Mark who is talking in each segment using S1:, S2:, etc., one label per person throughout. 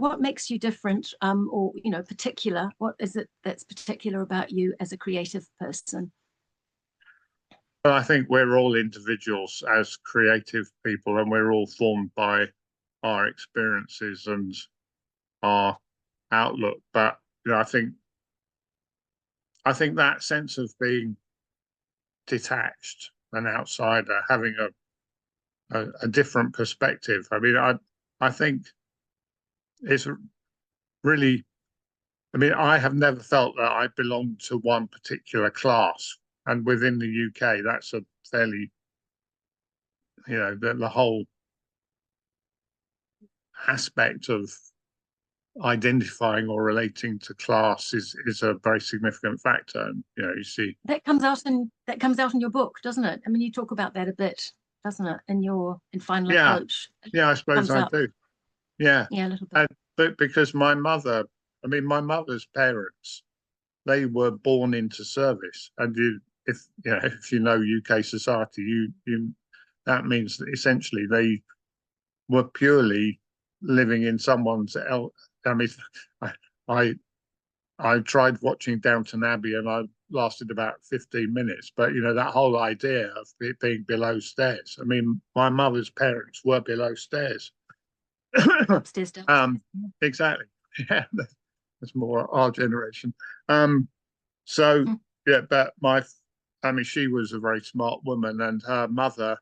S1: what makes you different, or particular? What is it that's particular about you as a creative person?
S2: Well, I think we're all individuals as creative people, and we're all formed by our experiences and our outlook. But I think that sense of being detached, an outsider, having a different perspective. I mean, I think it's really. I mean, I have never felt that I belong to one particular class, and within the UK, that's a fairly, the whole aspect of identifying or relating to class is a very significant factor. And you see
S1: that comes out in your book, doesn't it? I mean, you talk about that a bit, doesn't it, in Final Approach?
S2: Yeah, I suppose I do. Yeah,
S1: a little bit.
S2: But because my mother's parents, they were born into service, and if you know UK society, that means that essentially they were purely living in someone's else. I mean, I tried watching Downton Abbey, and I lasted about 15 minutes. But that whole idea of it being below stairs. I mean, my mother's parents were below stairs.
S1: Upstairs, downstairs.
S2: Exactly. Yeah, that's more our generation. So yeah, but she was a very smart woman, and her mother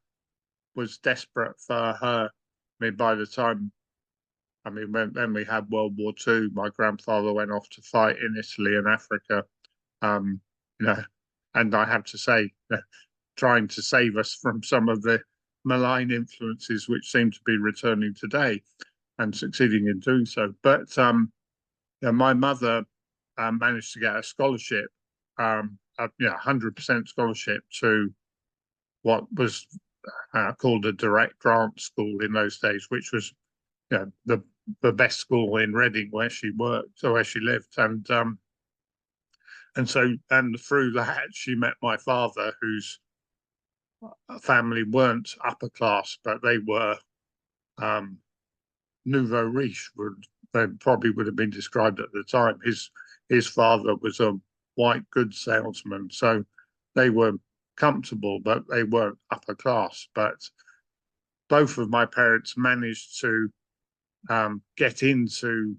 S2: was desperate for her. I mean, by the time, when we had World War II, my grandfather went off to fight in Italy and Africa. And I have to say, trying to save us from some of the malign influences which seem to be returning today, and succeeding in doing so. But my mother managed to get a scholarship, 100% scholarship to what was called a direct grant school in those days, which was the best school in Reading where she worked or where she lived, and through that she met my father, whose family weren't upper class, but they were nouveau riche. They probably would have been described at the time. His father was a white goods salesman, so they were comfortable, but they weren't upper class. But both of my parents managed to get into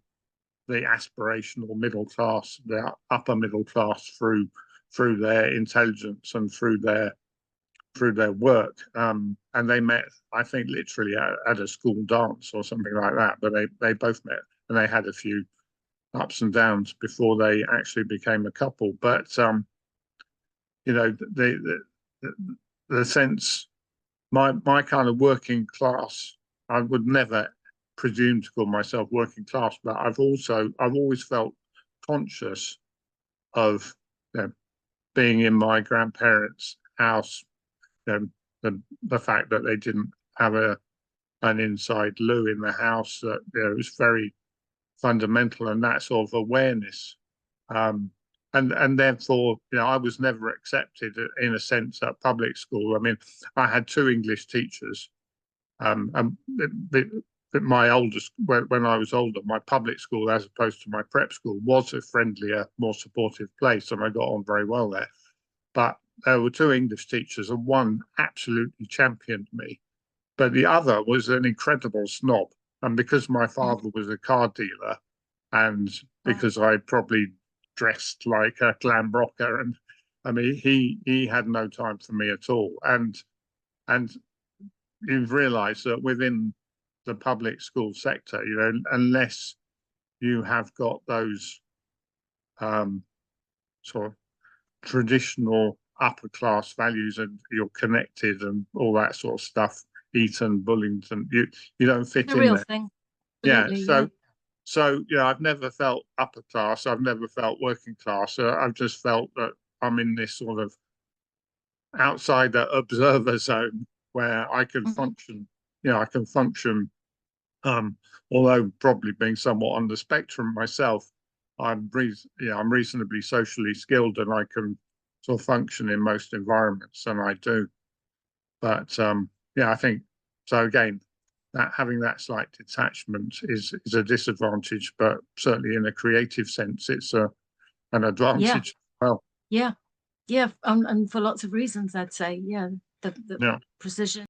S2: the aspirational middle class, the upper middle class, through their intelligence and through their work. And they met, I think, literally at a school dance or something like that. But they both met, and they had a few ups and downs before they actually became a couple. But the sense, my kind of working class, I would never presume to call myself working class, but I've always felt conscious of being in my grandparents' house. The fact that they didn't have an inside loo in the house, that it was very fundamental, and that sort of awareness. And therefore, I was never accepted in a sense at public school. I mean, I had two English teachers, and my oldest, when I was older, my public school, as opposed to my prep school, was a friendlier, more supportive place, and I got on very well there. But there were two English teachers, and one absolutely championed me, but the other was an incredible snob. And because my father was a car dealer, and because I probably dressed like a glam rocker, and I mean, he had no time for me at all. And you've realised that within the public school sector, unless you have got those sort of traditional upper class values, and you're connected and all that sort of stuff, Eton, Bullington, you don't fit in
S1: real
S2: there.
S1: Thing.
S2: Yeah. So I've never felt upper class. I've never felt working class. I've just felt that I'm in this sort of outsider observer zone where I can function. I can function. Although probably being somewhat on the spectrum myself, I'm reasonably socially skilled, and I can sort of function in most environments, and I do. But I think so. Again, that having that slight detachment is a disadvantage, but certainly in a creative sense, it's an advantage. Well,
S1: yeah, and for lots of reasons, I'd say, the precision.